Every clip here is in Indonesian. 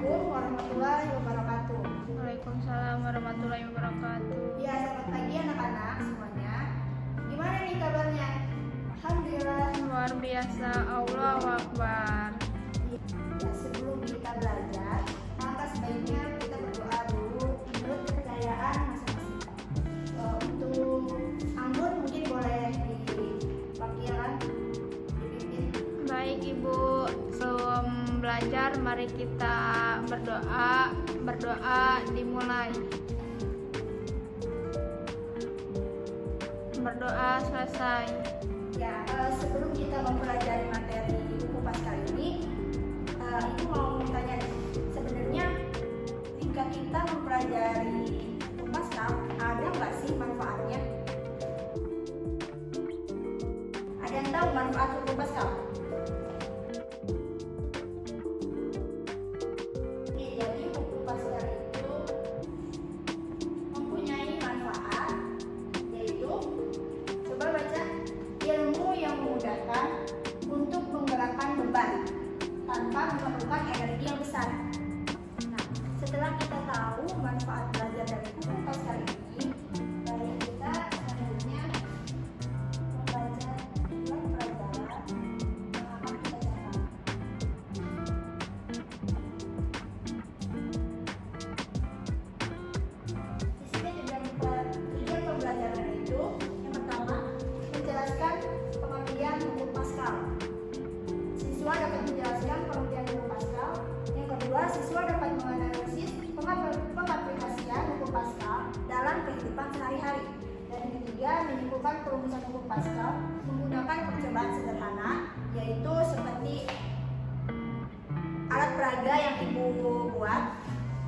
Assalamualaikum warahmatullahi wabarakatuh. Waalaikumsalam warahmatullahi wabarakatuh. Ya, selamat pagi anak-anak semuanya. Gimana nih kabarnya? Alhamdulillah. Luar biasa, Allahu Akbar. Ya, sebelum kita belajar, maka sebaiknya kita berdoa dulu menurut kepercayaan masing-masing. Untuk anggun mungkin boleh diwakilkan, dipimpin. Baik Ibu, sebelum belajar mari kita berdoa. Berdoa dimulai. Berdoa selesai. Ya, sebelum kita mempelajari materi buku Paskal ini, Ibu mau tanya nih, sebenarnya jika kita mempelajari buku Paskal, ada nggak sih manfaatnya? Ada yang tahu manfaat buku Paskal? Jadi buku Paskal itu mempunyai manfaat, yaitu coba baca, ilmu yang memudahkan untuk menggerakkan beban tanpa memerlukan energi yang besar. Nah, setelah kita tahu manfaat belajar dari buku Paskal ini, baik kita selanjutnya membaca dua pelajaran yang akan kita catat. Di sini tujuan pembelajaran itu yang pertama, menjelaskan pengertian buku Paskal. Siswa dapat menjelaskan pengertian buku Paskal. Yang kedua, siswa dapat menganalisis pengaplikasian buku Paskal dalam kehidupan sehari-hari. Dan yang ketiga, menyimpulkan perumusan buku Paskal menggunakan percobaan sederhana, yaitu seperti alat peraga yang Ibu buat.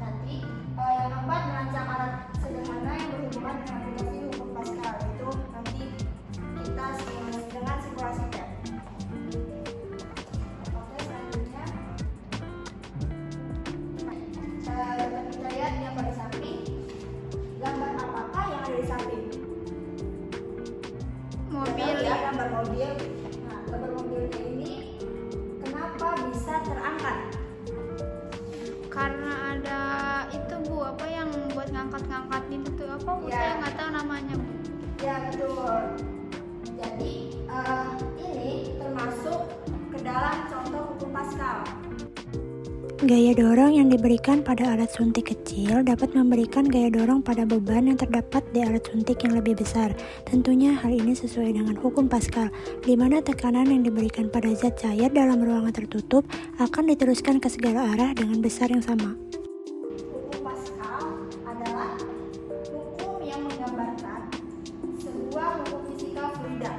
Nanti yang keempat, merancang alat sederhana yang berhubungan dengan aplikasi buku Paskal, yaitu nanti kita dengan simulasi tab. Oke, selanjutnya dapat kita lihat yang pada samping. Gambar apakah yang ada di samping? Mobil. Ya, gambar mobil. Nah, gambar mobilnya ini kenapa bisa terangkat? Karena ada itu Bu, apa yang buat ngangkat-ngangkat itu tuh apa Bu? Ya. Saya nggak tahu namanya Bu. Ya, betul. Jadi ini termasuk ke dalam contoh buku Paskal. Gaya dorong yang diberikan pada alat suntik kecil dapat memberikan gaya dorong pada beban yang terdapat di alat suntik yang lebih besar. Tentunya hal ini sesuai dengan hukum Paskal, di mana tekanan yang diberikan pada zat cair dalam ruangan tertutup akan diteruskan ke segala arah dengan besar yang sama. Hukum Paskal adalah hukum yang menggambarkan sebuah hukum fisika fluida.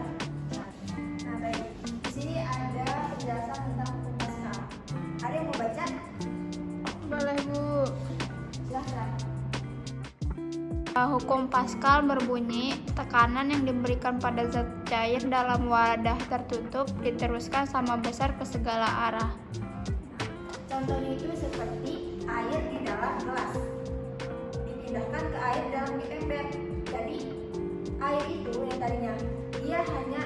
Nah, baik. Di sini ada penjelasan tentang hukum Paskal. Ada yang mau baca? Boleh Bu. Silahkan. Hukum Paskal berbunyi, tekanan yang diberikan pada zat cair dalam wadah tertutup diteruskan sama besar ke segala arah. Contohnya itu seperti air di dalam gelas dipindahkan ke air dalam ember. Jadi air itu yang tadinya dia hanya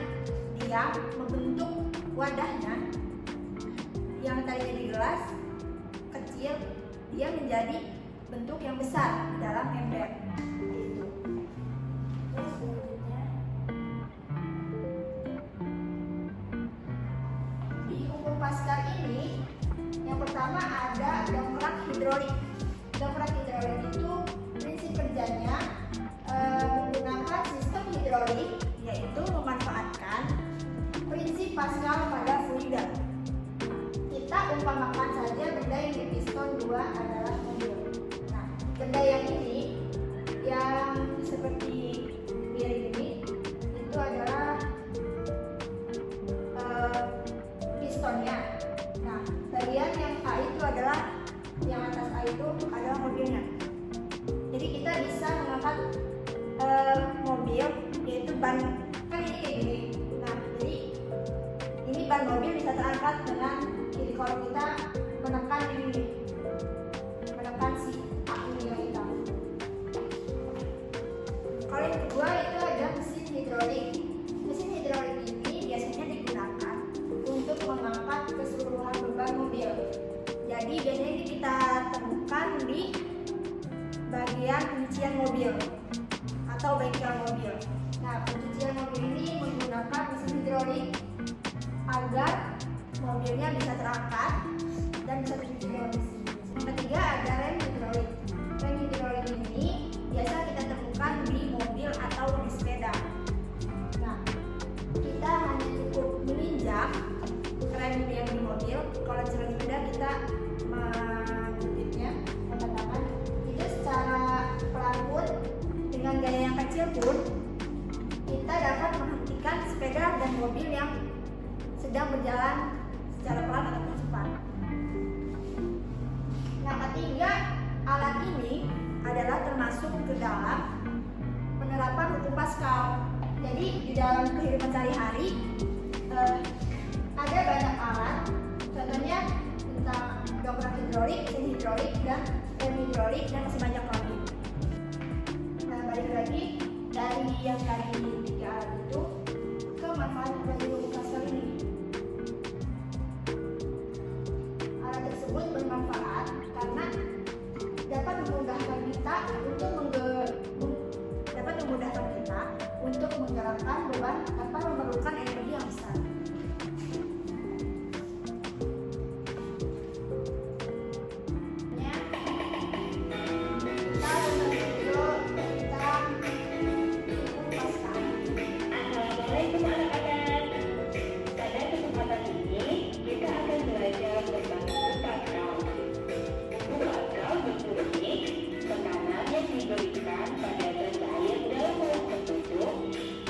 diam membentuk wadahnya, yang tadinya di gelas kecil, dia menjadi bentuk yang besar di dalam ember. Itu. Terus selanjutnya, di hukum Paskal ini yang pertama ada dongkrak hidrolik. Dongkrak hidrolik itu prinsip kerjanya menggunakan sistem hidrolik, yaitu memanfaatkan prinsip Paskal pada fluida. Kita umpamakan saja benda yang di piston 2 adalah mobil. Nah, benda yang ini yang seperti miring ini itu adalah pistonnya. Nah, bagian yang A itu adalah, yang atas A itu adalah mobilnya. Jadi kita bisa mengangkat mobil, yaitu ban, kan ini kayak gini. Nah, jadi ini ban mobil bisa terangkat dengan, jadi kalau kita menekan ini, menekan si A ini yang hitam. Kalau yang kedua itu ada mesin hidrolik. Mesin hidrolik ini biasanya digunakan untuk mengangkat keseluruhan beban mobil. Jadi biasanya kita temukan di bagian penyucian mobil atau bengkel mobil. Nah, pencucian mobil ini menggunakan mesin hidrolik agar mobilnya bisa terangkat dan bisa dicuci dengan mesin. Yang ketiga ada rem hidrolik. Rem hidrolik ini biasa kita temukan di mobil atau di sepeda. Nah, kita hanya cukup menginjak rem yang di mobil. Kalau di sepeda kita mengutipnya mengatakan itu secara pelan pun dengan gaya yang kecil pun kita dapat menghentikan sepeda dan mobil yang sedang berjalan secara pelan ataupun cepat. Nah, ketiga alat ini adalah termasuk ke dalam penerapan hukum Pascal. Jadi di dalam kehidupan sehari-hari ada banyak alat, contohnya tentang dongkrak hidrolik, mesin hidrolik, dan rem hidrolik, dan masih banyak lagi. Nah, balik lagi dari yang tadi 3 alat itu ke manfaat dari hukum Pascal ini. Alat tersebut bermanfaat karena dapat memudahkan kita untuk menggerakkan beban tanpa memerlukan energi yang besar. Assalamualaikum anak-anak. Pada kesempatan ini kita akan belajar tentang hukum Pascal. Hukum Pascal berbunyi tekanan yang diberikan pada zat cair dalam ruang tertutup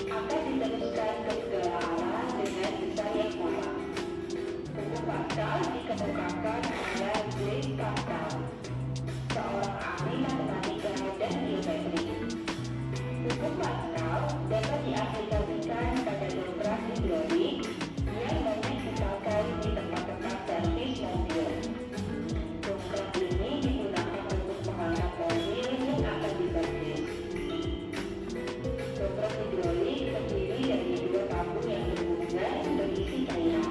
akan diteruskan ke segala arah dengan besar yang sama. Hukum Pascal dikemukakan oleh Blaise Pascal, seorang ahli matematika dan geometri. Hukum Pascal dapat diaplikasikan pada dongkrak hidrolik yang banyak dipakai di tempat-tempat servis mobil. Dongkrak ini digunakan untuk mengangkat mobil yang akan diservis. Dongkrak hidrolik terdiri dari 2 tabung yang berhubungan berisi cairan.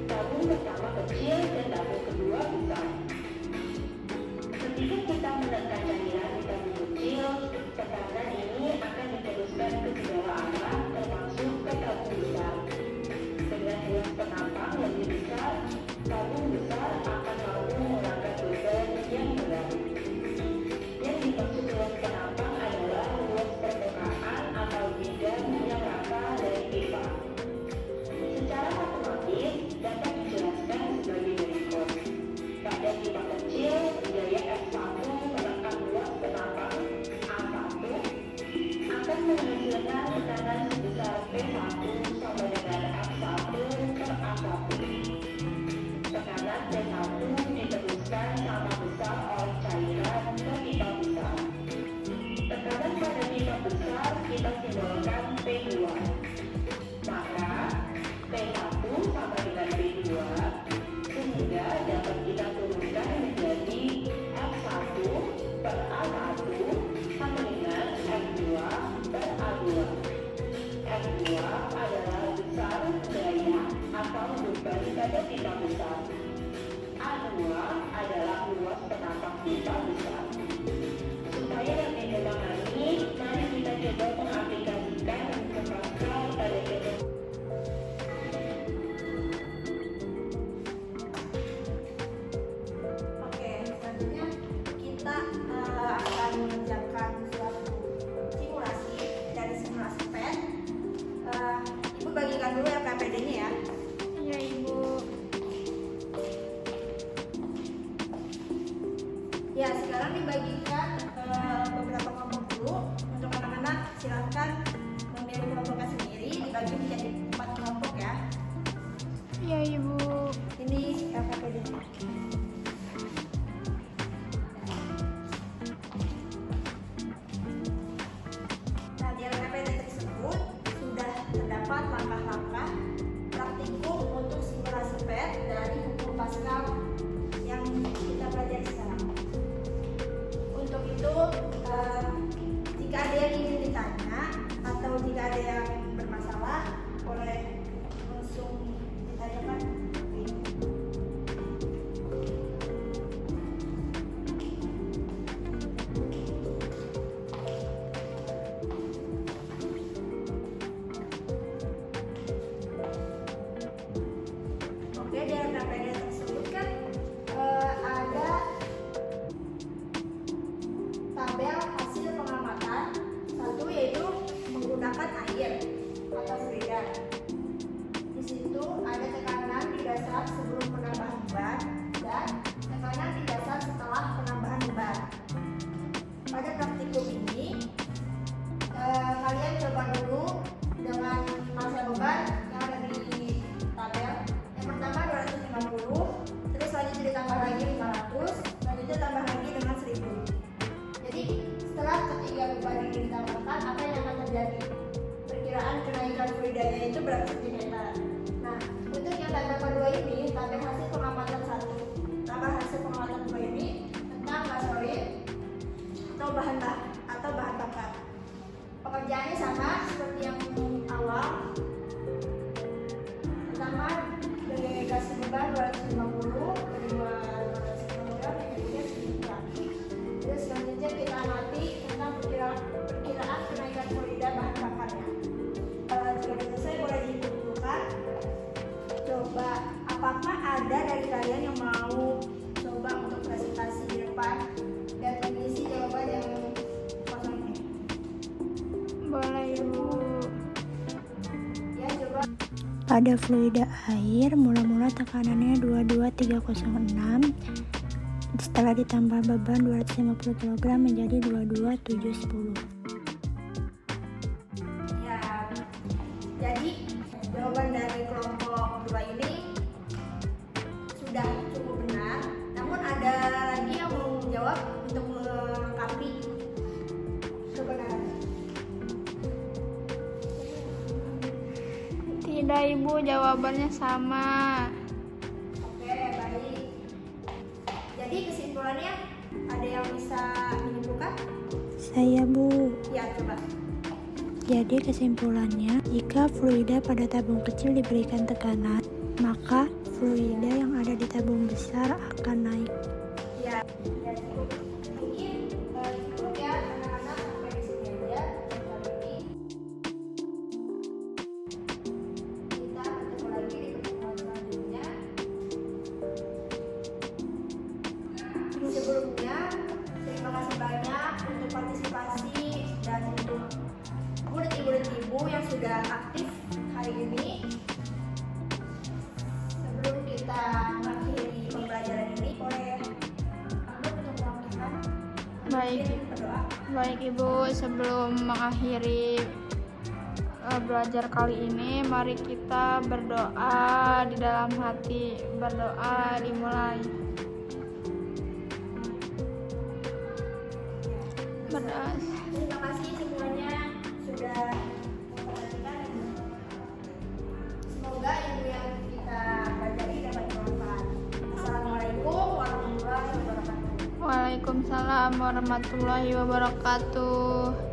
Tabung pertama kecil dan tabung kedua besar. Ketika kita menekan cairan di tabung kecil, tekanan ini akan diteruskan ke segala arah termasuk ke tabung besar. Dengan ruas penapang lebih besar, tabung besar akan mampu mengangkat beban yang berat. Yang dimaksud ruas penapang adalah ruas permukaan atau bidang yang rata dari pipa. Secara matematis dapat dijelaskan sebagai berikut. Pada pipa kecil, gaya F1 menekan ruas penapang A1 akan menghasilkan tekanan sebesar P1 sama dengan F1 per A1. Tekanan P1 diteruskan sama besar oleh cairan ke pipa besar. Tekanan pada pipa besar kita simbolkan P2. Maka P1 sama dengan P2 sehingga dapat kita turunkan menjadi F1 per A1 sama dengan F2 per A2. F2 adalah besar gaya atau beban pada pipa besar. A2 adalah luas penapang pipa besar. Supaya lebih memahami, mari kita coba mengaplikasikan hukum Pascal pada contoh. Oke, selanjutnya kita akan mengerjakan suatu simulasi dari simulasi PET. Ibu bagikan dulu ya PPD-nya ya. Iya, Ibu. Ya, sekarang dibagikan beberapa kelompok dulu. Untuk anak-anak silakan memilih kelompoknya sendiri, dibagi menjadi 4 kelompok ya. Iya, Ibu. Ini PPD-nya. Nah, di LPPD tersebut sudah terdapat langkah-langkah praktikum untuk simulasi PET dari hukum Pascal yang kita pelajari sekarang. Untuk itu, coba ditambahkan apa yang akan terjadi. Perkiraan kenaikan fluidanya itu berapa sentimeter. Nah, untuk yang tabel kedua ini, tabel hasil pengamatan 1. Tabel hasil pengamatan 2 ini tentang gas solid atau bahan bakar. Pekerjaannya sama seperti yang awal. Pertama, dari gas beban 250 dari 250 gram menjadi 1000 gram. Terus selanjutnya kita amati tentang perkiraan kenaikan fluida bahan bakarnya. Sudah selesai, boleh dikumpulkan. Coba, apakah ada dari kalian yang mau coba untuk presentasi di depan dan mengisi jawaban yang kosong ini? Boleh Ibu. Ya, coba. Pada fluida air, mula-mula tekanannya 22306. Setelah ditambah beban 250 kg menjadi 22710. Ya, jadi jawaban dari kelompok 2 ini sudah cukup benar. Namun ada lagi yang mau menjawab untuk melengkapi kebenarannya. Tidak Ibu, jawabannya sama. Oke, baik. Jadi kesimpulannya ada yang bisa menyimpulkan? Saya Bu. Ya, coba. Jadi kesimpulannya, jika fluida pada tabung kecil diberikan tekanan, maka fluida yang ada di tabung besar akan naik. Ya, cukup. Mungkin cukup ya anak-anak, sampai di sini aja kali ini. Kita bertemu lagi di pertemuan selanjutnya. Sebelumnya, terima kasih banyak untuk partisipasi dan untuk murid ibu yang sudah aktif hari ini. Sebelum kita mengakhiri pembelajaran ini, boleh kamu untuk melakukan Baik. berdoa. Baik Ibu, sebelum mengakhiri belajar kali ini, mari kita berdoa di dalam hati. Berdoa dimulai. Berdoa. Terima kasih semuanya sudah memperhatikan. Semoga ilmu yang kita pelajari dapat bermanfaat. Assalamualaikum warahmatullahi wabarakatuh. Waalaikumsalam warahmatullahi wabarakatuh.